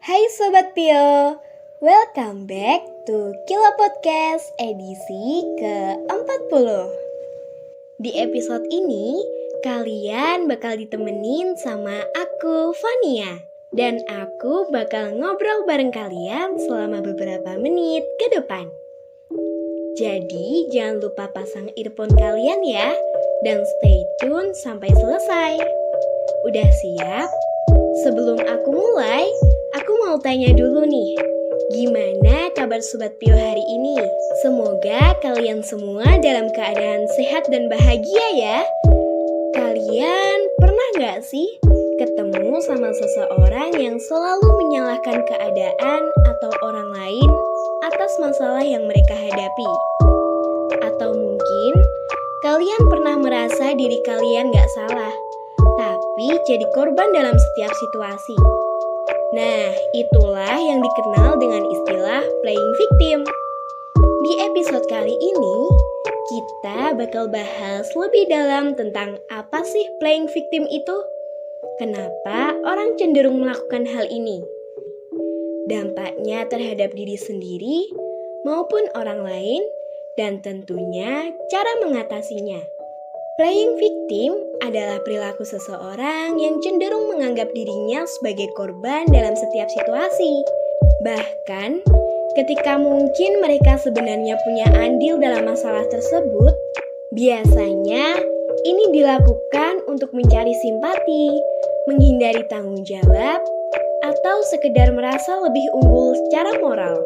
Hai Sobat Pio, welcome back to Kilo Podcast edisi ke-40. Di episode ini, kalian bakal ditemenin sama aku, Fania. Dan aku bakal ngobrol bareng kalian selama beberapa menit ke depan. Jadi, jangan lupa pasang earphone kalian ya, dan stay tune sampai selesai. Udah siap? Sebelum aku mulai, aku mau tanya dulu nih, gimana kabar Sobat Pio hari ini? Semoga kalian semua dalam keadaan sehat dan bahagia ya. Kalian pernah gak sih ketemu sama seseorang yang selalu menyalahkan keadaan atau orang lain atas masalah yang mereka hadapi? Atau mungkin kalian pernah merasa diri kalian gak salah, tapi jadi korban dalam setiap situasi. Nah, itulah yang dikenal dengan istilah playing victim. Di episode kali ini, kita bakal bahas lebih dalam tentang apa sih playing victim itu? Kenapa orang cenderung melakukan hal ini? Dampaknya terhadap diri sendiri maupun orang lain, dan tentunya cara mengatasinya. Playing victim adalah perilaku seseorang yang cenderung menganggap dirinya sebagai korban dalam setiap situasi. Bahkan, ketika mungkin mereka sebenarnya punya andil dalam masalah tersebut, biasanya ini dilakukan untuk mencari simpati, menghindari tanggung jawab, atau sekedar merasa lebih unggul secara moral.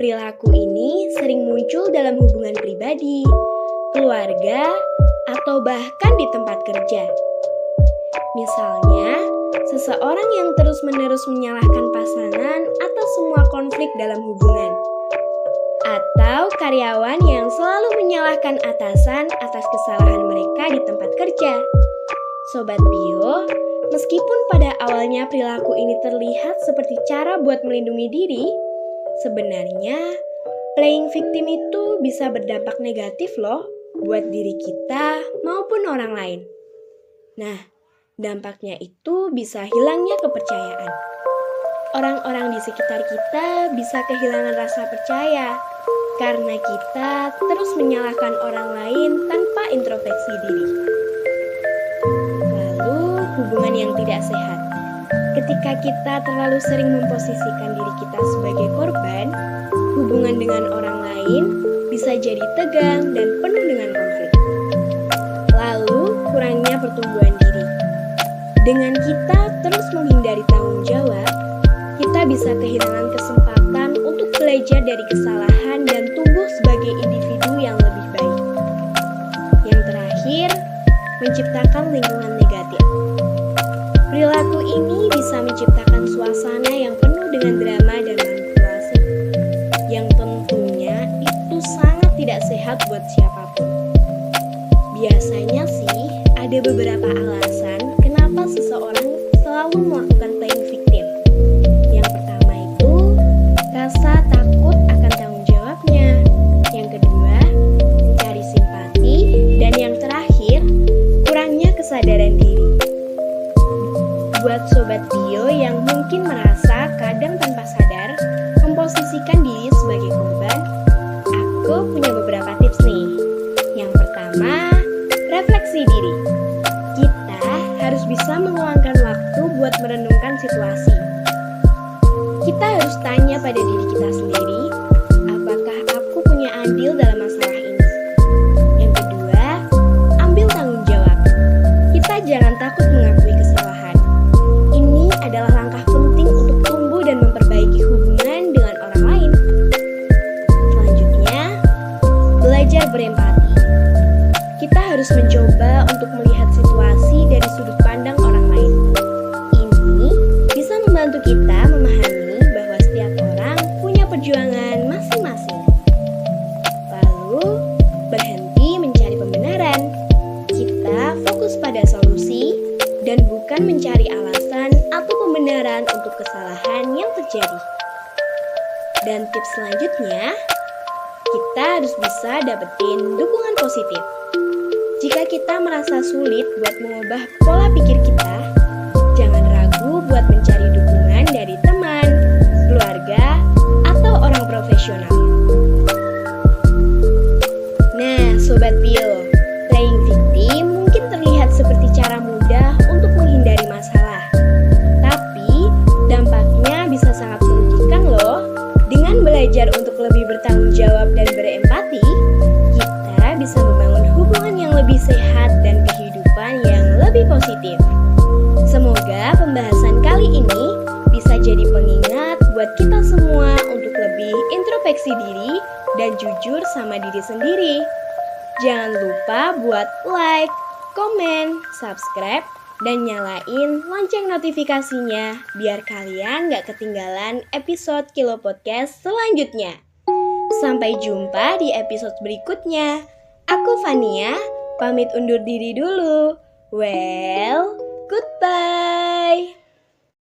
Perilaku ini sering muncul dalam hubungan pribadi, keluarga, atau bahkan di tempat kerja. Misalnya, seseorang yang terus-menerus menyalahkan pasangan atas semua konflik dalam hubungan. Atau karyawan yang selalu menyalahkan atasan atas kesalahan mereka di tempat kerja. Sobat Pio, meskipun pada awalnya perilaku ini terlihat seperti cara buat melindungi diri, sebenarnya playing victim itu bisa berdampak negatif loh buat diri kita maupun orang lain. Nah, dampaknya itu bisa hilangnya kepercayaan. Orang-orang di sekitar kita bisa kehilangan rasa percaya karena kita terus menyalahkan orang lain tanpa introspeksi diri. Lalu, hubungan yang tidak sehat. Ketika kita terlalu sering memposisikan diri kita sebagai korban, hubungan dengan orang lain bisa jadi tegang dan penuh dengan konflik. Lalu, kurangnya pertumbuhan diri. Dengan kita terus menghindari tanggung jawab, kita bisa kehilangan kesempatan untuk belajar dari kesalahan dan tumbuh sebagai individu yang lebih baik. Yang terakhir, menciptakan lingkungan negatif. Perilaku ini bisa menciptakan suasana yang penuh dengan drama dan manipulasi, yang tentunya itu sangat tidak sehat buat siapapun. Biasanya sih ada beberapa alasan kenapa seseorang selalu melakukan playing victim. Yang pertama itu rasa takut akan tanggung jawabnya. Yang kedua, mencari simpati. Dan yang terakhir, kurangnya kesadaran diri. Buat Sobat Pio yang mungkin merasa kadang tanpa sadar memposisikan diri sebagai korban, aku punya beberapa tips nih. Yang pertama, refleksi diri. Kita harus bisa meluangkan waktu buat merenungkan situasi. Kita harus tanya pada diri kita sendiri, apakah aku punya andil dalam masalah ini? Yang kedua, ambil tanggung jawab. Kita jangan takut mengakui kesalahan. Ini adalah langkah penting untuk tumbuh dan memperbaiki hubungan dengan orang lain. Selanjutnya, belajar berempati. Kita harus mencoba untuk melihat situasi dari sudut pandang orang lain. Ini bisa membantu kita memahami bahwa setiap orang punya perjuangan masing-masing. Lalu, berhenti mencari pembenaran. Kita fokus pada solusi dan bukan mencari alasan atau pembenaran untuk kesalahan yang terjadi. Dan tips selanjutnya, kita harus bisa dapetin dukungan positif. Jika kita merasa sulit buat mengubah pola pikir kita, jangan ragu buat mencari dukungan dari teman bertanggung jawab dan berempati, kita bisa membangun hubungan yang lebih sehat dan kehidupan yang lebih positif. Semoga pembahasan kali ini bisa jadi pengingat buat kita semua untuk lebih introspeksi diri dan jujur sama diri sendiri. Jangan lupa buat like, komen, subscribe, dan nyalain lonceng notifikasinya biar kalian gak ketinggalan episode Kilo Podcast selanjutnya. Sampai jumpa di episode berikutnya. Aku Fania, pamit undur diri dulu. Well, goodbye.